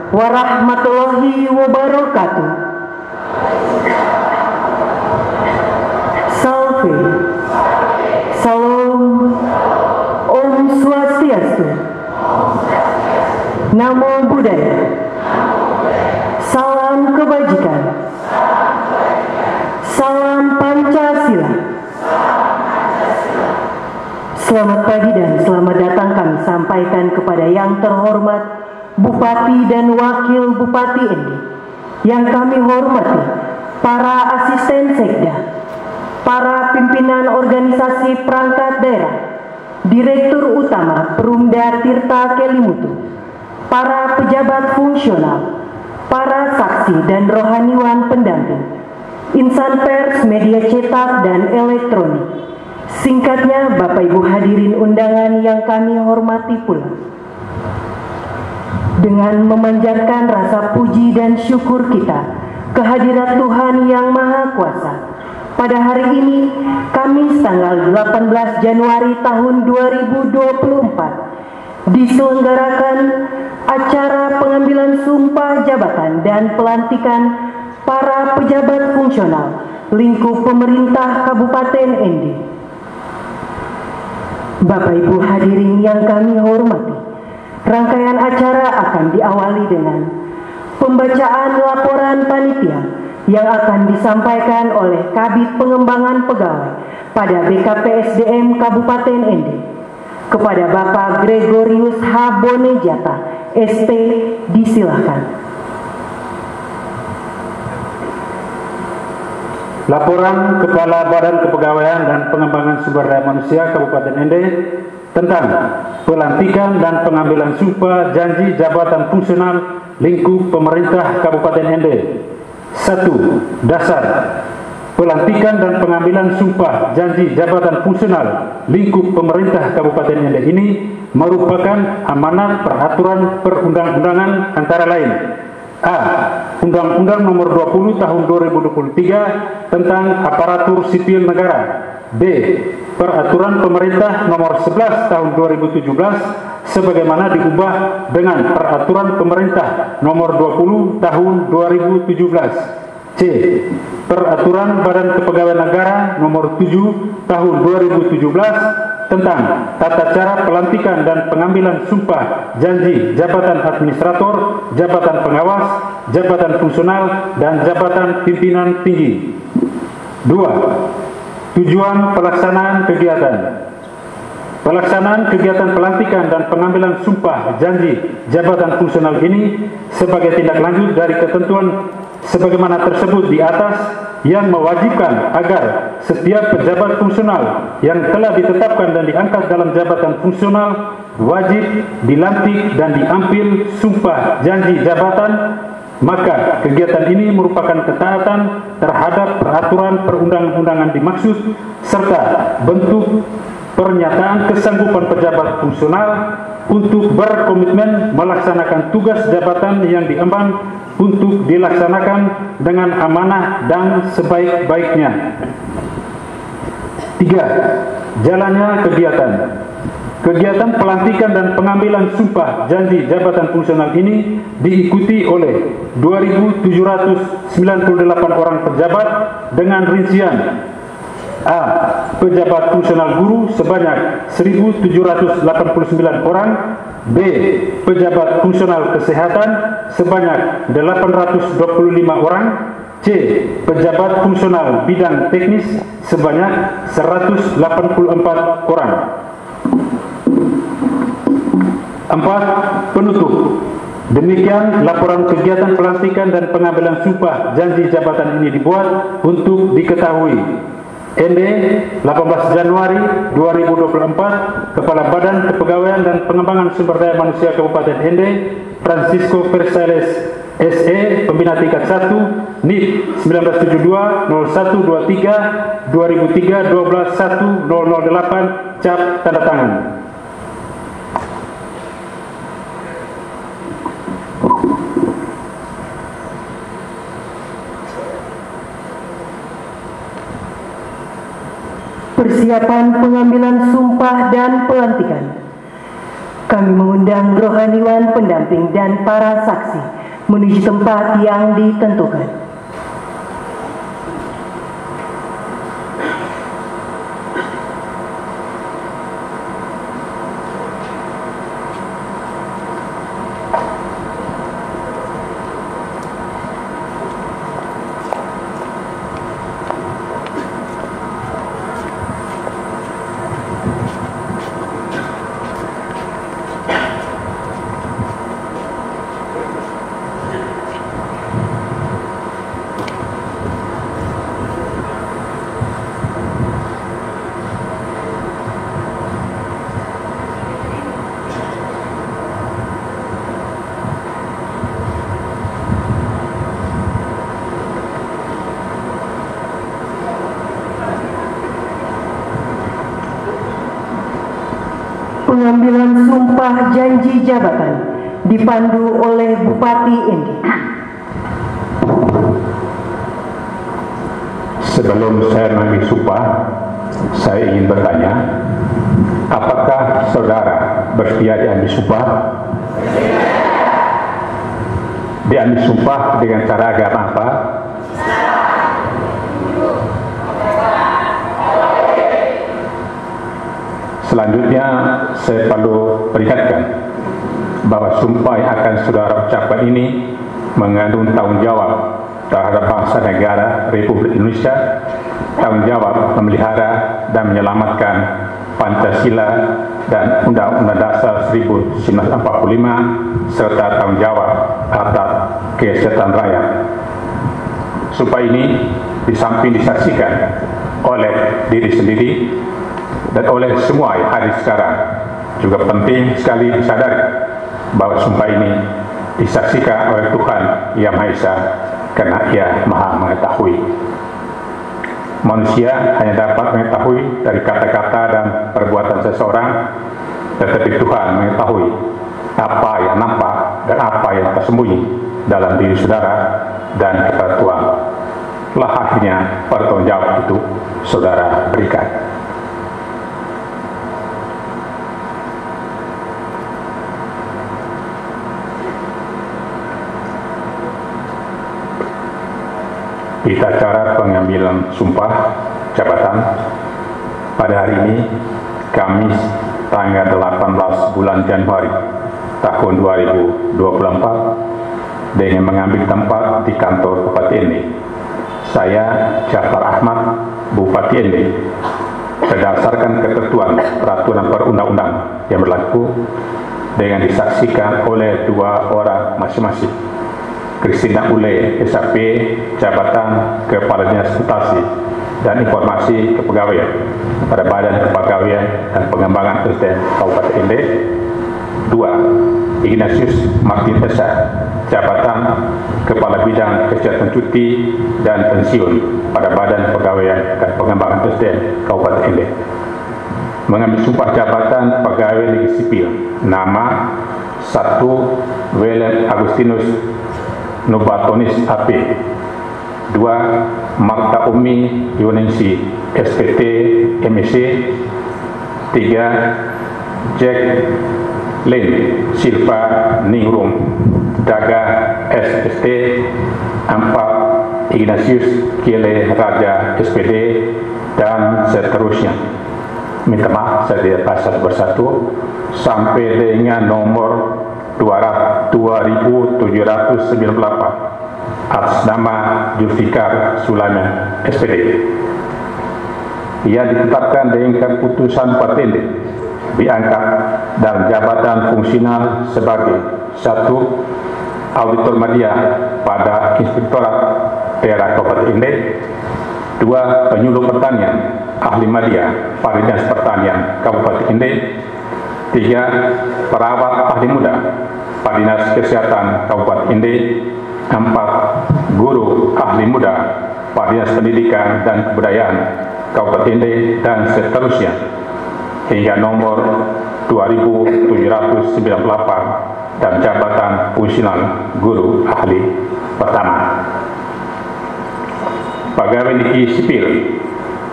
warahmatullahi wabarakatuh. Salve, Salam, Om Swastiastu, Namo Buddhaya, Salam Kebajikan, Salam Pancasila. Selamat pagi dan selamat datang kami sampaikan kepada yang terhormat Bupati dan Wakil Bupati Ende, yang kami hormati para asisten sekda, para pimpinan organisasi perangkat daerah, Direktur Utama Perumda Tirta Kelimutu, para pejabat fungsional, para saksi dan rohaniwan pendamping, insan pers, media cetak dan elektronik. Singkatnya, Bapak Ibu hadirin undangan yang kami hormati pula. Dengan memanjatkan rasa puji dan syukur kita kehadirat Tuhan Yang Maha Kuasa, pada hari ini, Kamis tanggal 18 Januari tahun 2024, diselenggarakan acara pengambilan sumpah jabatan dan pelantikan para pejabat fungsional lingkup pemerintah Kabupaten Ende. Bapak Ibu hadirin yang kami hormati, rangkaian acara akan diawali dengan pembacaan laporan panitia yang akan disampaikan oleh Kabid Pengembangan Pegawai pada BKPSDM Kabupaten Ende kepada Bapak Gregorius H. Bonejata, ST, disilahkan. Laporan Kepala Badan Kepegawaian dan Pengembangan Sumber Daya Manusia Kabupaten Ende tentang pelantikan dan pengambilan sumpah janji jabatan fungsional lingkup pemerintah Kabupaten Ende. 1. Dasar. Pelantikan dan pengambilan sumpah janji jabatan fungsional lingkup pemerintah Kabupaten Ende ini merupakan amanat peraturan perundang-undangan antara lain: A. Undang-Undang Nomor 20 Tahun 2023 tentang Aparatur Sipil Negara. B. Peraturan Pemerintah Nomor 11 Tahun 2017 sebagaimana diubah dengan Peraturan Pemerintah Nomor 20 Tahun 2017. C. Peraturan Badan Kepegawaian Negara Nomor 7 Tahun 2017 tentang tata cara pelantikan dan pengambilan sumpah janji jabatan administrator, jabatan pengawas, jabatan fungsional, dan jabatan pimpinan tinggi. 2. Tujuan pelaksanaan kegiatan. Pelaksanaan kegiatan pelantikan dan pengambilan sumpah janji jabatan fungsional ini sebagai tindak lanjut dari ketentuan sebagaimana tersebut di atas, yang mewajibkan agar setiap pejabat fungsional yang telah ditetapkan dan diangkat dalam jabatan fungsional wajib dilantik dan diambil sumpah janji jabatan. Maka kegiatan ini merupakan ketaatan terhadap peraturan perundang-undangan dimaksud serta bentuk pernyataan kesanggupan pejabat fungsional untuk berkomitmen melaksanakan tugas jabatan yang diemban untuk dilaksanakan dengan amanah dan sebaik-baiknya. 3. Jalannya kegiatan. Kegiatan pelantikan dan pengambilan sumpah janji jabatan fungsional ini diikuti oleh 2.798 orang pejabat dengan rincian: A. Pejabat fungsional guru sebanyak 1.789 orang. B. Pejabat fungsional kesehatan sebanyak 825 orang. C. Pejabat fungsional bidang teknis sebanyak 184 orang. 4. Penutup. Demikian laporan kegiatan pelantikan dan pengambilan sumpah janji jabatan ini dibuat untuk diketahui. Ende, 18 Januari 2024, Kepala Badan Kepegawaian dan Pengembangan Sumber Daya Manusia Kabupaten Ende, Francisco Persales, SE, Pembina Tingkat 1, NIP 1972 0123 2003 12 1 008, cap tanda tangan. Persiapan pengambilan sumpah dan pelantikan. Kami mengundang rohaniwan pendamping dan para saksi menuju tempat yang ditentukan. Pengambilan sumpah janji jabatan dipandu oleh Bupati Endi. Sebelum saya mengambil sumpah, saya ingin bertanya, apakah saudara bersedia diambil sumpah? Diambil sumpah dengan cara agama apa? Selanjutnya, saya perlu peringatkan bahwa sumpah yang akan saudara ucapkan ini mengandung tanggung jawab terhadap bangsa negara Republik Indonesia, tanggung jawab memelihara dan menyelamatkan Pancasila dan Undang-Undang Dasar 1945, serta tanggung jawab atas kesejahteraan rakyat. Sumpah ini di samping disaksikan oleh diri sendiri dan oleh semua yang hadir sekarang, juga penting sekali disadari bahwa sumpah ini disaksikan oleh Tuhan Yang Maha Esa, karena Ia Maha mengetahui. Manusia hanya dapat mengetahui dari kata-kata dan perbuatan seseorang, tetapi Tuhan mengetahui apa yang nampak dan apa yang tersembunyi dalam diri saudara dan kepada Tuhan. Lah akhirnya pertanggungjawab itu saudara berikan. Kita cara pengambilan sumpah jabatan pada hari ini, Kamis tanggal 18 bulan Januari tahun 2024, dengan mengambil tempat di kantor Bupati Endi. Saya, Jafar Ahmad, Bupati Endi, berdasarkan ketentuan peraturan perundang-undang yang berlaku, dengan disaksikan oleh dua orang masing-masing. Kristina Ule, SAP, Jabatan Kepala Dinas Mutasi dan Informasi Kepegawaian pada Badan Kepegawaian dan Pengembangan SDM Kabupaten Endi. 2. Ignatius Martin Esa, Jabatan Kepala Bidang Kesehatan Cuti dan Pensiun pada Badan Kepegawaian dan Pengembangan SDM Kabupaten Endi. Mengambil sumpah jabatan pegawai negeri sipil. Nama 1. William Agustinus Nubatonis AP. 2. Marta Umi Yunensi SPT MSc. 3. Jack Lin Silva Ningrum Daga SST. 4. Ignatius Kiele Raja SPD, dan seterusnya. Minta maaf, saya tidak baca bersatu sampai dengan nomor 2798 atas nama Julfikar Sulaiman SPD. Ia ditetapkan dengan keputusan Bupati Endi, diangkat dalam jabatan fungsional sebagai 1. Auditor Media pada Inspektorat Daerah Kabupaten Endi. 2. Penyuluh Pertanian Ahli Media pada Dinas Pertanian Kabupaten Endi. 3. Perawat ahli muda pada Dinas Kesehatan Kabupaten Endi. 4. Guru ahli muda pada Dinas Pendidikan dan Kebudayaan Kabupaten Endi, dan seterusnya hingga nomor 2798 dan jabatan fungsional guru ahli pertama. Pegawai negeri sipil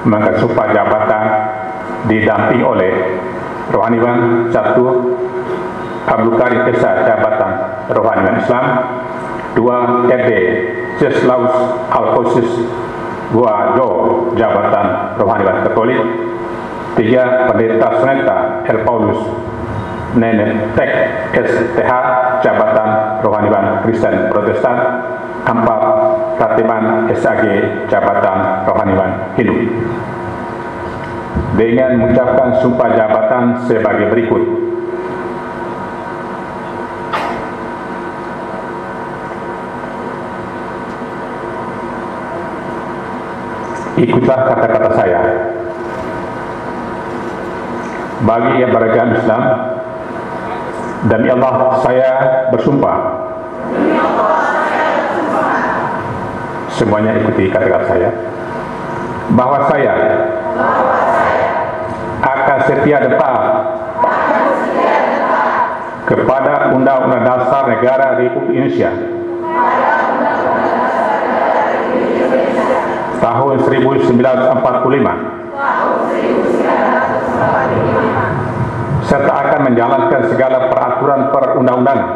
mengangkat sumpah jabatan didampingi oleh Rohaniwan 1. Abdul Karim Esa, Jabatan Rohaniwan Islam. 2. RD Ceslaus Alphonsus Guado, jabatan Rohaniwan Katolik. 3. Pendeta Suneta El Paulus Nenetek STH, jabatan Rohaniwan Kristen Protestan. 4. Ratiban SAG, jabatan Rohaniwan Hindu. Dengan mengucapkan sumpah jabatan sebagai berikut. Ikutlah kata-kata saya. Bagi yang beragama Islam, demi Allah saya bersumpah. Semuanya ikuti kata-kata saya. Bahwa saya akan setia dan taat kepada Undang-Undang Dasar Negara Republik Indonesia tahun 1945 serta akan menjalankan segala peraturan perundang-undangan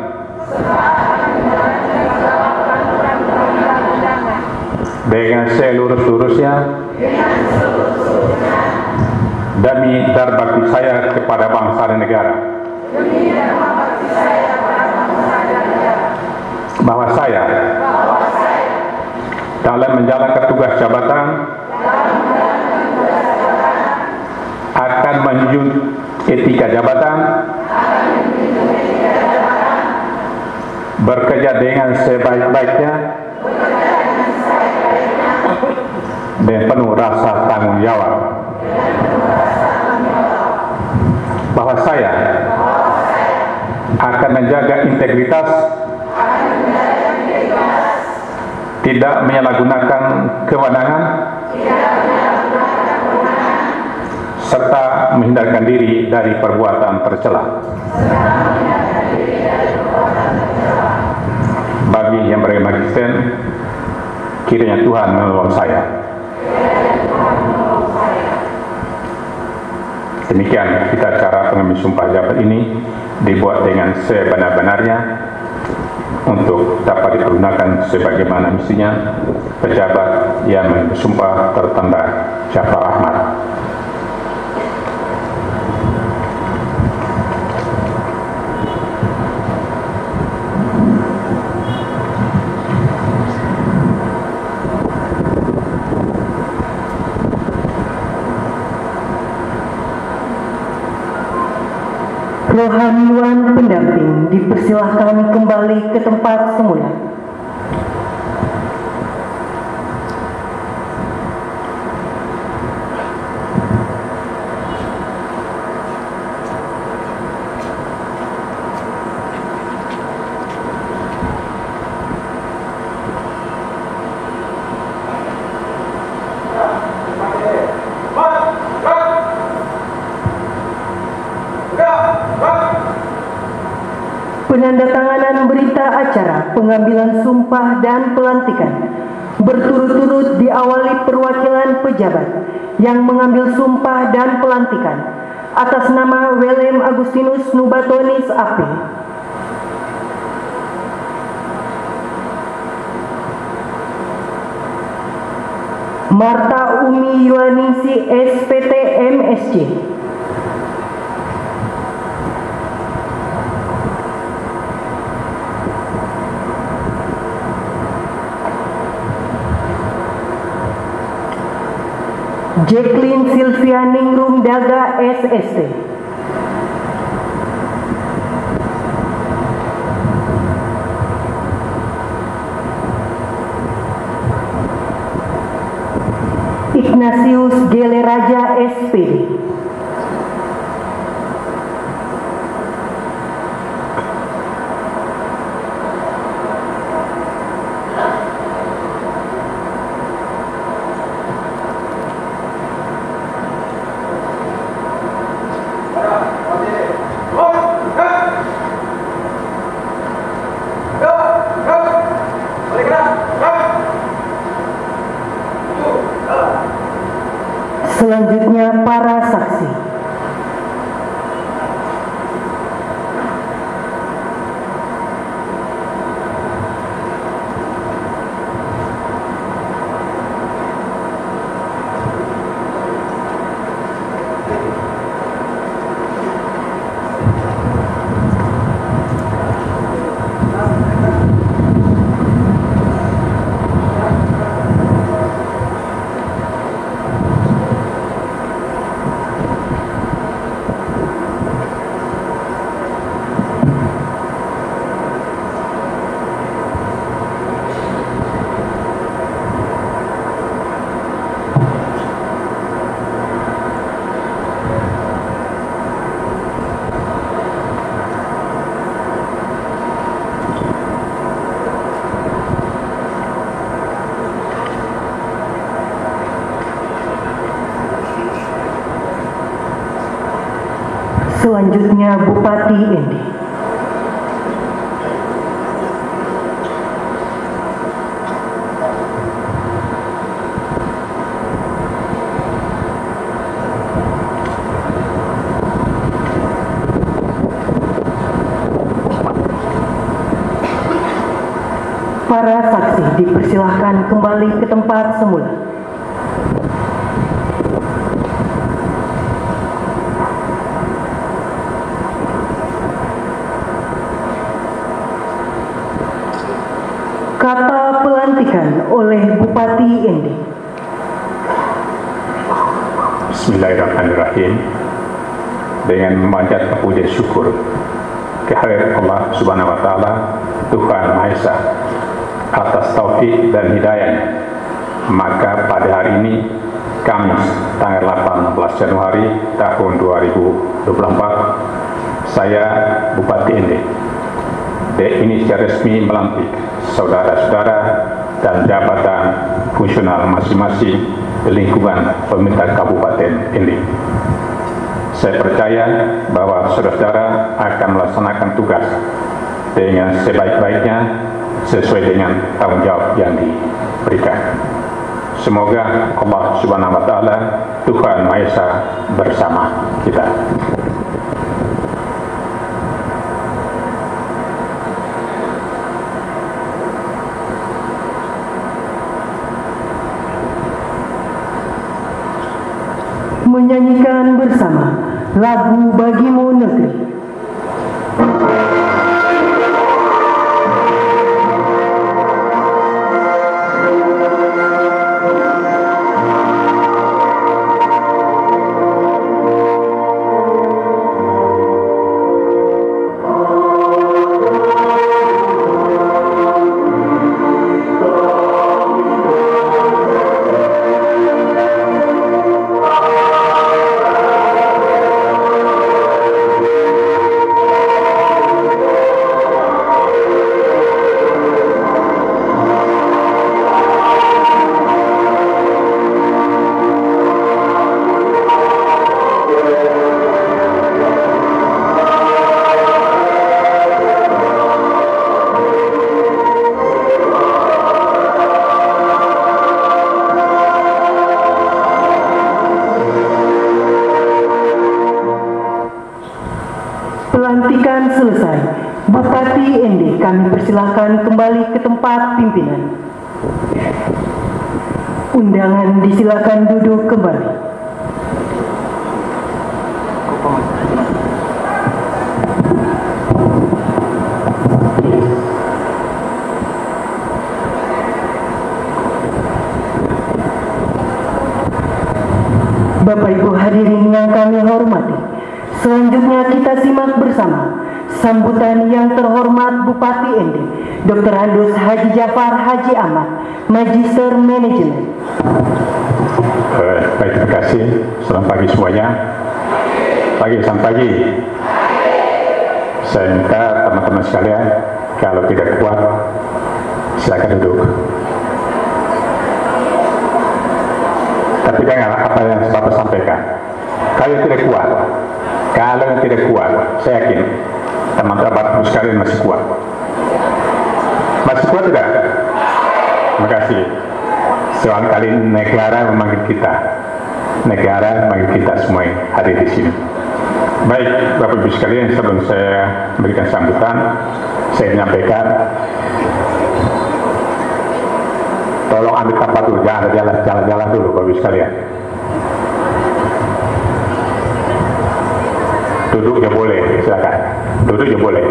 dengan seluruh-seluruhnya demi berbakti saya kepada bangsa dan negara. Bahwa saya dalam menjalankan tugas jabatan akan menjunjung etika jabatan, bekerja dengan sebaik-baiknya dan penuh rasa tanggung jawab. Bahwa saya akan menjaga integritas, tidak menyalahgunakan kewenangan, serta menghindarkan diri dari perbuatan tercela. Bagi yang beragama Kristen, kiranya Tuhan menolong saya. Demikian kita cara pengambilan sumpah jabatan ini dibuat dengan sebenar-benarnya untuk dapat dipergunakan sebagaimana mestinya pejabat yang bersumpah tertanda Jafar Ahmad. Rohaniwan pendamping dipersilahkan kembali ke tempat semula. Penandatanganan berita acara pengambilan sumpah dan pelantikan berturut-turut diawali perwakilan pejabat yang mengambil sumpah dan pelantikan atas nama Willem Agustinus Nubatonis AP, Marta Umi Yuaningsi SPT MSc, Jacqueline Sylvia Ningrum Daga SST, Ignatius Gele Raja SPD, selanjutnya para Selanjutnya Bupati Endi. Para saksi dipersilahkan kembali ke tempat semula. Kata pelantikan oleh Bupati Endi. Bismillahirrahmanirrahim. Dengan memanjatkan puji syukur kehadirat Allah Subhanahu wa taala, Tuhan Maha Esa, atas taufik dan hidayah, maka pada hari ini Kamis tanggal 18 Januari tahun 2024, saya Bupati Endi ini secara resmi melantik saudara-saudara dan jabatan fungsional masing-masing di lingkungan pemerintah Kabupaten Endi. Saya percaya bahwa saudara-saudara akan melaksanakan tugas dengan sebaik-baiknya sesuai dengan tanggung jawab yang diberikan. Semoga Allah Subhanahu wa taala, Tuhan Maha Esa, bersama kita. Menyanyikan bersama lagu Bagimu Negeri. Pelantikan selesai. Bupati Endi kami persilahkan kembali ke tempat pimpinan. Undangan disilakan duduk kembali. Bapak Ibu hadirin yang kami hormati, selanjutnya kita simak bersama sambutan yang terhormat Bupati Endi, Dr. Handus Haji Jafar Haji Ahmad, Magister Manajemen. Baik, terima kasih. Selamat pagi semuanya. Selamat pagi. Saya minta teman-teman sekalian, kalau tidak kuat, silakan duduk. Tapi jangan apa yang Bapak sampaikan. Kalau tidak kuat, saya yakin teman-teman sekalian masih kuat. Masih kuat tidak? Terima kasih. Soal kali negara memanggil kita. Negara memanggil kita semua yang hadir di sini. Baik, Bapak Ibu sekalian, sebelum saya memberikan sambutan, saya menyampaikan, tolong ambil tempat dulu, jangan jalan-jalan dulu, Bapak Ibu sekalian. Duduk ya boleh, silakan. Duduk ya boleh.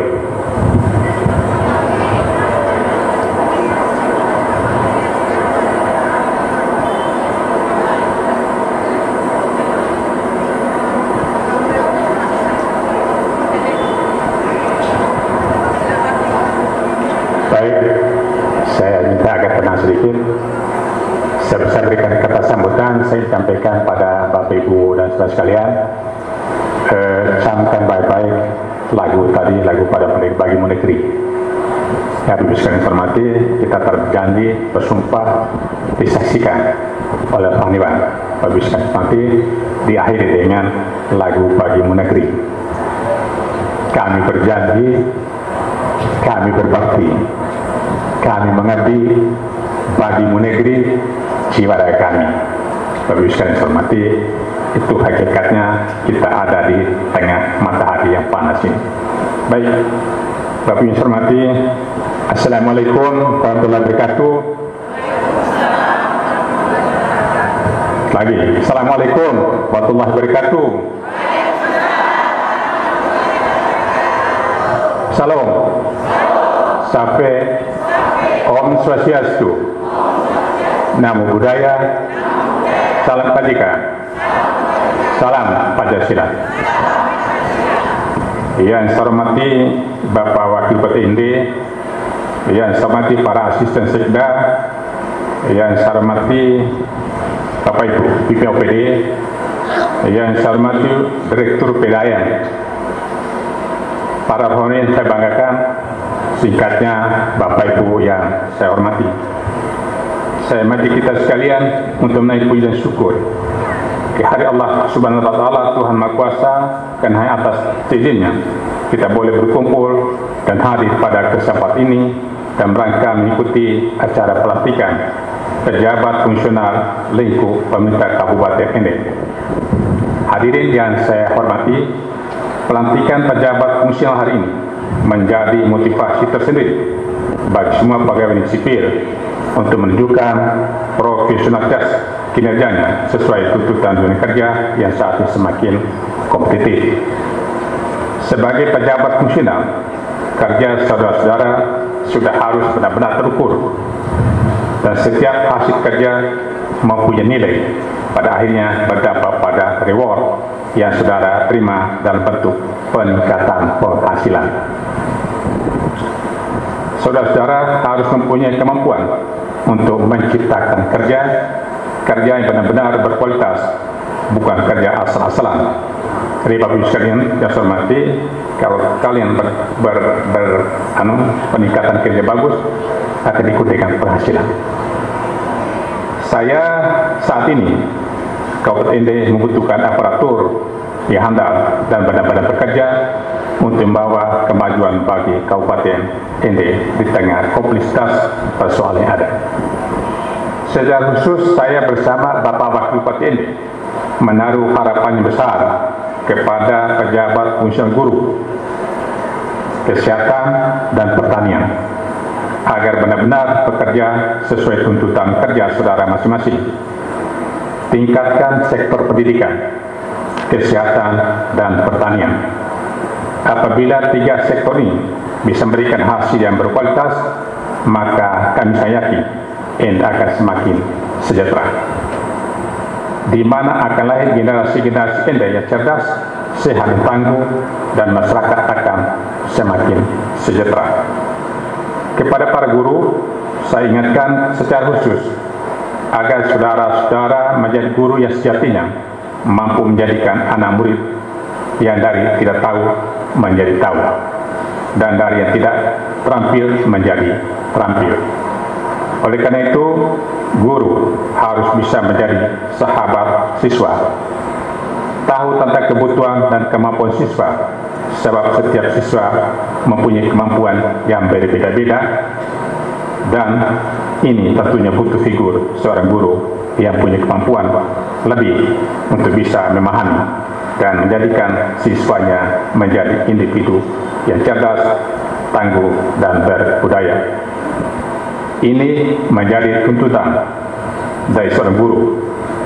Baik, saya minta agak tenang sedikit. Saya berikan kata sambutan, saya sampaikan pada Bapak Ibu dan saudara sekalian. Camkan baik-baik lagu tadi, lagu pada Bagimu Negeri. Ya, Bapak Ibu sekalian hormati, kita terjanji bersumpah disaksikan oleh Panglima. Bapak Ibu sekalian hormati, diakhiri dengan lagu Bagimu Negeri. kami berjanji, kami berbakti, kami mengabdi bagi negeri jiwa raga kami. Bapak Ibu sekalian hormati, itu hakikatnya kita ada di tengah matahari yang panas ini. Baik, Bapak Ibu hormati, Assalamualaikum warahmatullahi wabarakatuh. Lagi, Assalamualaikum warahmatullahi wabarakatuh. Salam. Sampai Om Swastiastu. Namo Buddhaya. Salam Kebajikan. Salam Pancasila. Yang saya hormati Bapak Wakil Bupati Ende, yang saya hormati para asisten sekda, yang saya hormati Bapak Ibu PPOPD, yang saya hormati Direktur PDAM, para penghuni saya banggakan, singkatnya Bapak Ibu yang saya hormati. Saya mati kita sekalian untuk menaik puji dan syukur kehadirat Allah Subhanahu wa taala, Tuhan Maha Kuasa, dan hanya atas izinnya kita boleh berkumpul dan hadir pada kesempatan ini dan rangka mengikuti acara pelantikan pejabat fungsional lingkup pemerintah Kabupaten Ende. Hadirin yang saya hormati, pelantikan pejabat fungsional hari ini menjadi motivasi tersendiri bagi semua pegawai sipil untuk menunjukkan profesionalitas kinerjanya sesuai tuntutan dunia kerja yang saat ini semakin kompetitif. Sebagai pejabat fungsional, kerja saudara-saudara sudah harus benar-benar terukur dan setiap hasil kerja mempunyai nilai pada akhirnya berdampak pada reward yang saudara terima dalam bentuk peningkatan penghasilan. Saudara-saudara harus mempunyai kemampuan untuk menciptakan kerja yang benar-benar berkualitas, bukan kerja asal-asalan. Jadi Bapak Ibu sekalian yang saya hormati, kalau kalian peningkatan kerja bagus, akan diikuti dengan penghasilan. Saya saat ini Kabupaten Ende membutuhkan aparatur yang handal dan benar-benar bekerja untuk membawa kemajuan bagi Kabupaten Ende di tengah kompleksitas persoalan yang ada. Secara khusus saya bersama Bapak Wakil Bupati Ende menaruh harapan yang besar kepada pejabat fungsional guru, kesehatan dan pertanian agar benar-benar bekerja sesuai tuntutan kerja saudara masing-masing. Tingkatkan sektor pendidikan, kesehatan dan pertanian. Apabila tiga sektor ini bisa memberikan hasil yang berkualitas, maka kami yakin Ende akan semakin sejahtera, di mana akan lahir generasi-generasi Ende yang cerdas, sehat, tangguh, dan masyarakat akan semakin sejahtera. Kepada para guru, saya ingatkan secara khusus agar saudara-saudara menjadi guru yang sejatinya mampu menjadikan anak murid yang dari tidak tahu menjadi tahu, dan dari yang tidak terampil menjadi terampil. Oleh karena itu, guru harus bisa menjadi sahabat siswa, tahu tentang kebutuhan dan kemampuan siswa, sebab setiap siswa mempunyai kemampuan yang berbeda-beda, dan ini tentunya butuh figur seorang guru yang punya kemampuan lebih untuk bisa memahami dan menjadikan siswanya menjadi individu yang cerdas, tangguh, dan berbudaya. Ini menjadi tuntutan dari seorang guru,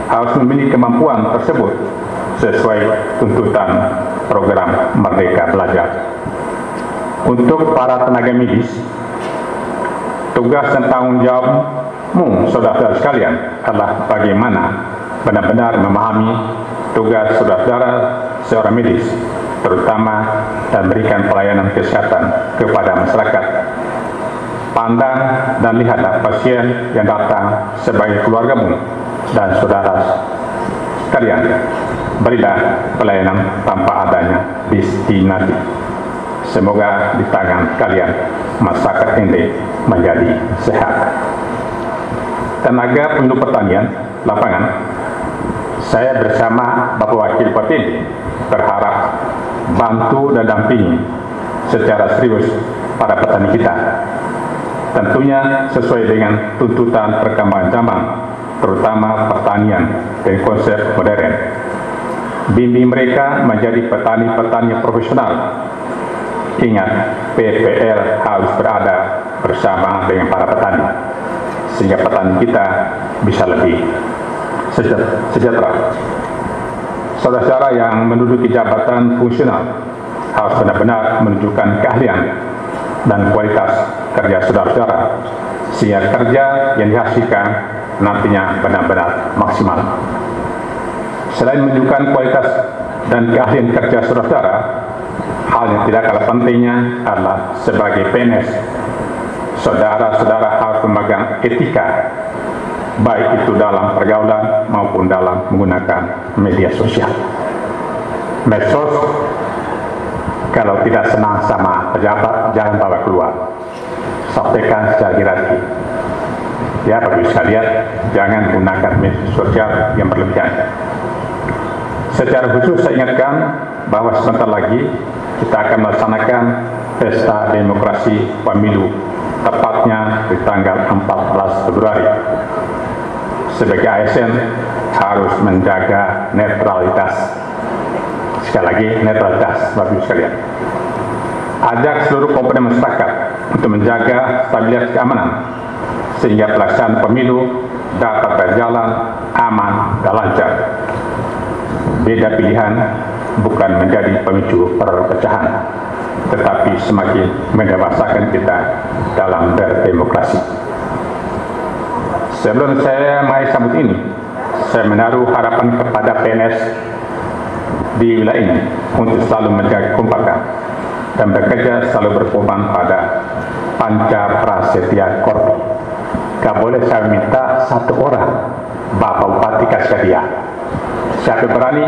harus memiliki kemampuan tersebut sesuai tuntutan program Merdeka Belajar. Untuk para tenaga medis, tugas dan tanggung jawabmu, saudara-saudara sekalian, adalah bagaimana benar-benar memahami tugas saudara-saudara seorang medis, terutama dan berikan pelayanan kesehatan kepada masyarakat. Pandang dan lihatlah pasien yang datang sebagai keluargamu dan saudara sekalian. Berilah pelayanan tanpa adanya diskriminasi. Semoga di tangan kalian masyarakat Ende menjadi sehat. Tenaga penduduk pertanian lapangan, saya bersama Bapak Wakil Bupati Ende berharap bantu dan dampingi secara serius para petani kita. Tentunya sesuai dengan tuntutan perkembangan zaman, terutama pertanian dan konsep modern. Bimbing mereka menjadi petani-petani profesional. Ingat, PPL harus berada bersama dengan para petani, sehingga petani kita bisa lebih sejahtera. Saudara-saudara yang menduduki jabatan fungsional harus benar-benar menunjukkan keahlian dan kualitas kerja saudara-saudara, sehingga kerja yang dihasilkan nantinya benar-benar maksimal. Selain menunjukkan kualitas dan keahlian kerja saudara-saudara, hal yang tidak kalah pentingnya adalah sebagai PNS, saudara-saudara harus memegang etika, baik itu dalam pergaulan maupun dalam menggunakan media sosial. Medsos, kalau tidak senang sama pejabat, jangan bawa keluar. Sampaikan secara hierarki. Ya, Bapak Ibu sekalian, jangan gunakan media sosial yang berlebihan. Secara khusus saya ingatkan bahwa sebentar lagi kita akan melaksanakan pesta demokrasi pemilu, tepatnya di tanggal 14 Februari. Sebagai ASN harus menjaga netralitas. Sekali lagi, netralitas, Bapak Ibu sekalian. Ajak seluruh komponen masyarakat untuk menjaga stabilitas keamanan, sehingga pelaksanaan pemilu dapat berjalan aman dan lancar. Beda pilihan bukan menjadi pemicu perpecahan, tetapi semakin mendewasakan kita dalam berdemokrasi. Sebelum saya mulai sambut ini, saya menaruh harapan kepada PNS di wilayah ini untuk selalu menjaga kekompakan dan bekerja selalu berpedoman pada Panca Prasetya Korpi. Gak boleh saya minta satu orang Bapak Bupati kasih dia. Siapa berani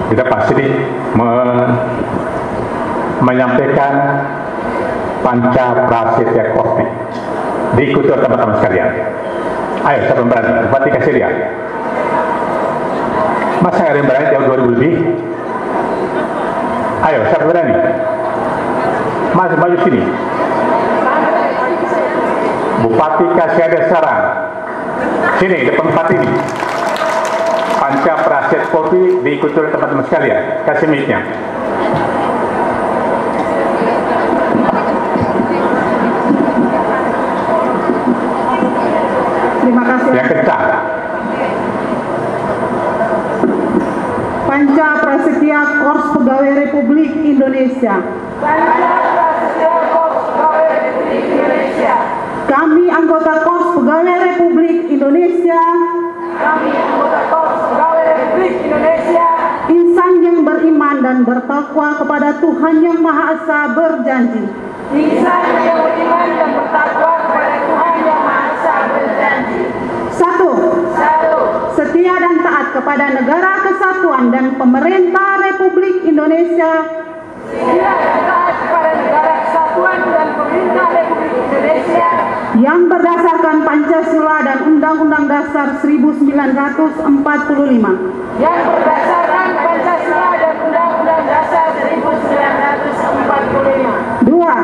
di depan sini menyampaikan Panca Prasetya Korpi, diikuti oleh teman-teman sekalian. Ayo, siapa berani? Bupati kasih dia. Masa nggak ada yang berani jauh 2000 lebih? Ayo, siapa berani? Mas, maju sini. Bupati kasih ada sekarang. Sini, depan bupati ini. Panca Prasetya Korpi diikuti oleh teman-teman sekalian. Kasih mic-nya. Terima kasih. Yang kencang. Panca Prasetya Korps Pegawai Republik Indonesia. Kami anggota Korps Pegawai Republik Indonesia. Insan yang beriman dan bertakwa kepada Tuhan Yang Maha Esa berjanji. Satu, setia dan taat kepada negara kesatuan dan pemerintah Republik Indonesia. Yang berdasarkan Pancasila dan Undang-Undang Dasar 1945. Dua,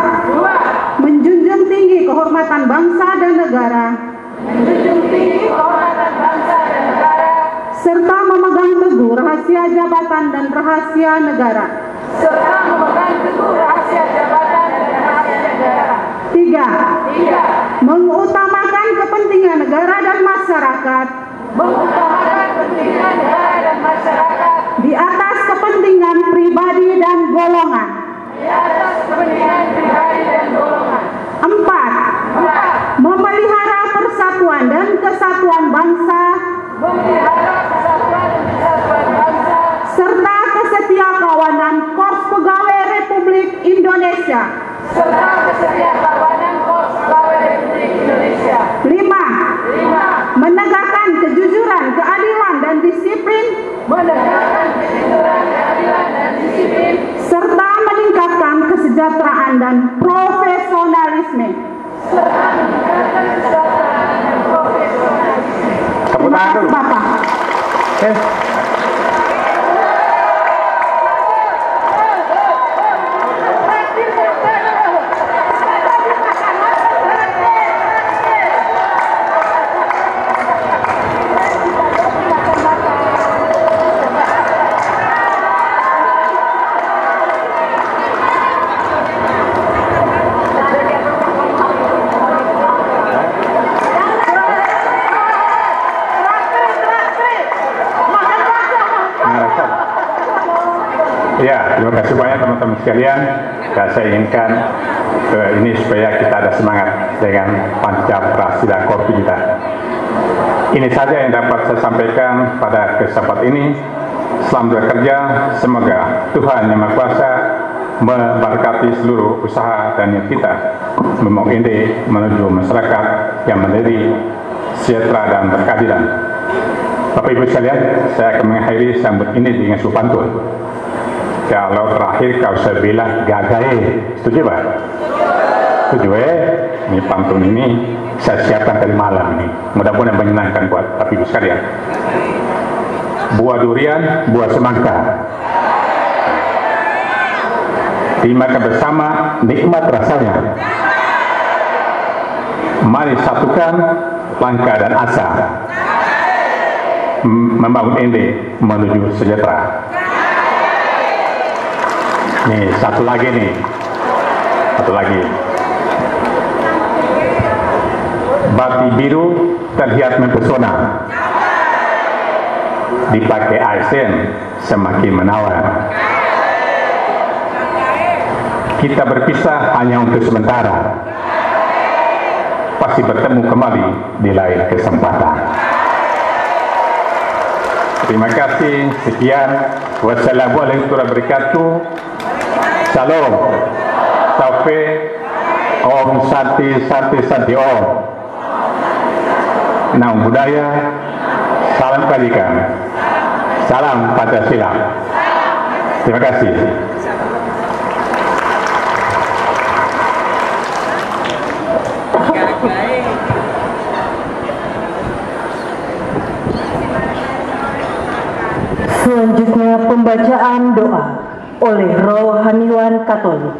menjunjung tinggi kehormatan bangsa dan negara. Serta memegang teguh rahasia jabatan dan rahasia negara. Tiga, mengutamakan kepentingan negara dan masyarakat. Di atas kepentingan pribadi dan golongan. Empat, memelihara persatuan dan kesatuan bangsa. Serta kesetiakawanan Korps Pegawai Republik Indonesia. Lima, menegakkan kejujuran, keadilan dan disiplin. Serta meningkatkan kesejahteraan dan profesionalisme. Terima kasih Bapak. terima kasih banyak teman-teman sekalian. Dan saya inginkan ini supaya kita ada semangat dengan Pancasila Korpi kita. Ini saja yang dapat saya sampaikan pada kesempatan ini. Selamat bekerja, semoga Tuhan Yang Maha Kuasa memberkati seluruh usaha dan niat kita membangun Ende menuju masyarakat yang mandiri, sejahtera dan berkeadilan. Bapak Ibu sekalian, saya akan mengakhiri sambut ini dengan sebuah pantun. Kalau terakhir kau saya bilang gagai, setuju Pak? Setuju Ini pantun ini saya siapkan dari malam ini. Mudah-mudahan menyenangkan buat Bapak Ibu sekalian. Buah durian, buah semangka. Dimakan bersama, nikmat rasanya. Mari satukan langkah dan asa. Membangun Ende menuju sejahtera. Nih, satu lagi nih. Satu lagi. Batik biru terlihat mempesona. Dipakai asn semakin menawan. Kita berpisah hanya untuk sementara. Pasti bertemu kembali di lain kesempatan. Terima kasih. Sekian. Wassalamualaikum warahmatullahi wabarakatuh. Salam. Taufik. Om Santi Santi Santi Om. Nam budaya. Salam kebajikan. Salam Pancasila. Terima kasih. Selanjutnya pembacaan doa oleh Rohaniwan Katolik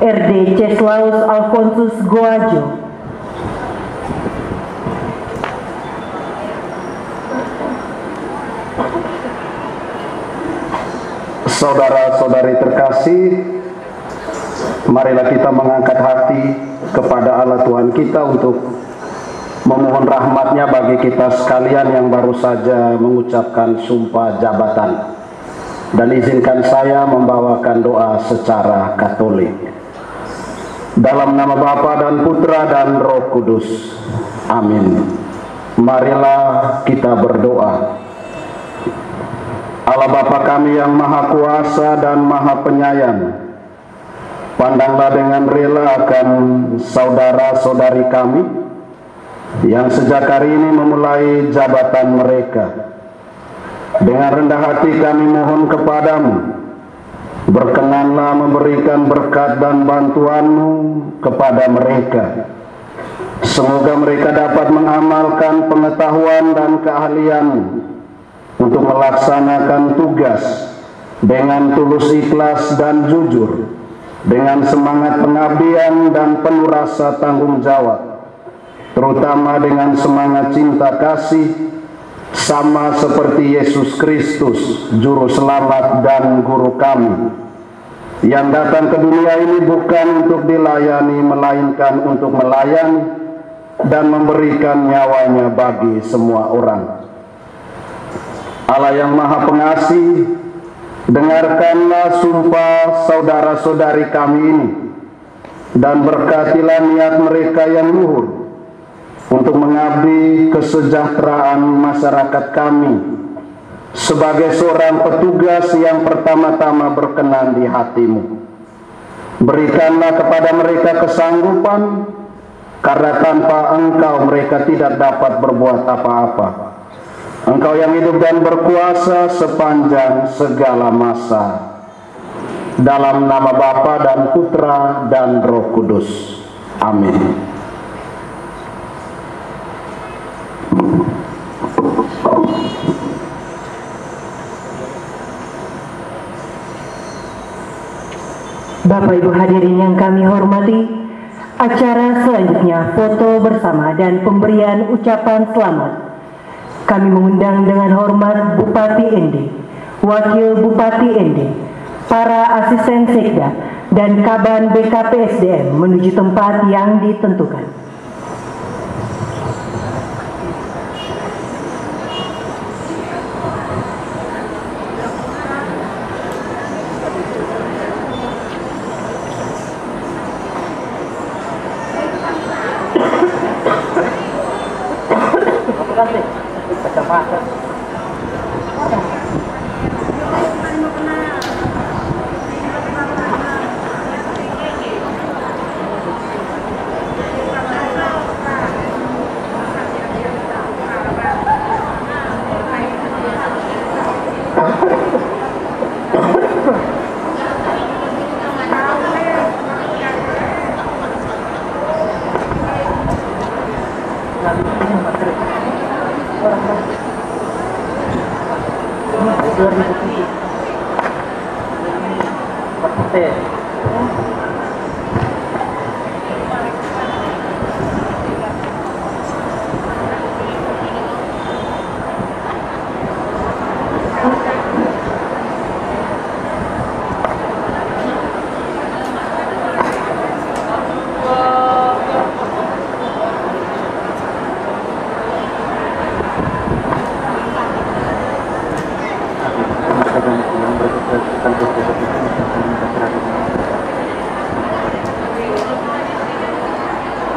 RD Ceslaus Alfonsus Goajo. Saudara-saudari terkasih, marilah kita mengangkat hati kepada Allah Tuhan kita untuk memohon rahmat-Nya bagi kita sekalian yang baru saja mengucapkan sumpah jabatan. Dan izinkan saya membawakan doa secara Katolik. Dalam nama Bapa dan Putra dan Roh Kudus. Amin. Marilah kita berdoa. Allah Bapa kami yang Maha Kuasa dan Maha Penyayang, pandanglah dengan rela akan saudara-saudari kami yang sejak hari ini memulai jabatan mereka. Dengan rendah hati kami mohon kepadamu, berkenanlah memberikan berkat dan bantuanmu kepada mereka. Semoga mereka dapat mengamalkan pengetahuan dan keahlianmu untuk melaksanakan tugas dengan tulus ikhlas dan jujur, dengan semangat pengabdian dan penuh rasa tanggung jawab, terutama dengan semangat cinta kasih, sama seperti Yesus Kristus, Juru Selamat dan Guru kami, yang datang ke dunia ini bukan untuk dilayani, melainkan untuk melayani dan memberikan nyawanya bagi semua orang. Allah yang Maha Pengasih, dengarkanlah sumpah saudara-saudari kami ini, dan berkatilah niat mereka yang luhur untuk mengabdi kesejahteraan masyarakat kami sebagai seorang petugas yang pertama-tama berkenan di hati-Mu. Berikanlah kepada mereka kesanggupan, karena tanpa Engkau mereka tidak dapat berbuat apa-apa. Engkau yang hidup dan berkuasa sepanjang segala masa. Dalam nama Bapa dan Putra dan Roh Kudus. Amin. Bapak Ibu hadirin yang kami hormati, acara selanjutnya foto bersama dan pemberian ucapan selamat. Kami mengundang dengan hormat Bupati Ende, Wakil Bupati Ende, para asisten sekda, dan Kaban BKPSDM menuju tempat yang ditentukan.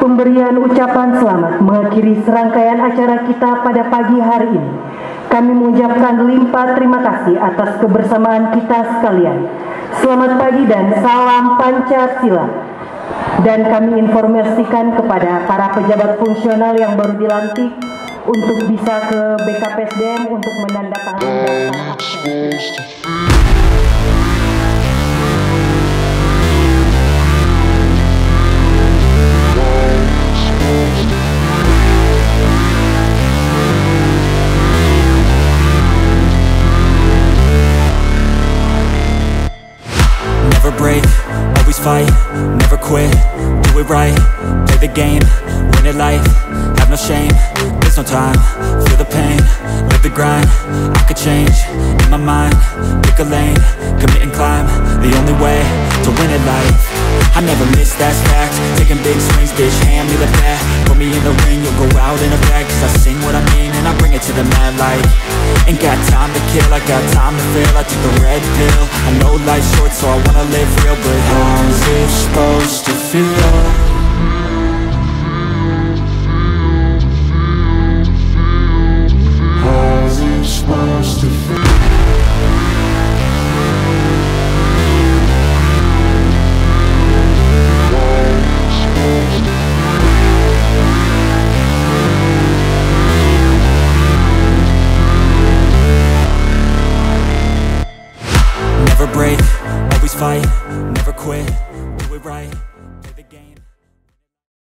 Pemberian ucapan selamat mengakhiri serangkaian acara kita pada pagi hari ini. Kami mengucapkan limpah terima kasih atas kebersamaan kita sekalian. Selamat pagi dan salam Pancasila. Dan kami informasikan kepada para pejabat fungsional yang baru dilantik untuk bisa ke BKPSDM untuk menandatangani daftar akta. Never break, always fight, never quit, do it right, play the game, win it life, have no shame, there's no time, feel the pain, live the grind, I could change, in my mind, pick a lane, commit and climb, the only way to win it life. I never miss, that's fact, taking big swings, bitch, hand me the bat, put me in the ring, you'll go out in a bag, cause I sing what I mean and I bring it to the mad light. Ain't got time to kill, I got time to feel, I took the red pill, I know life's short so I wanna live real, but how's it supposed to feel?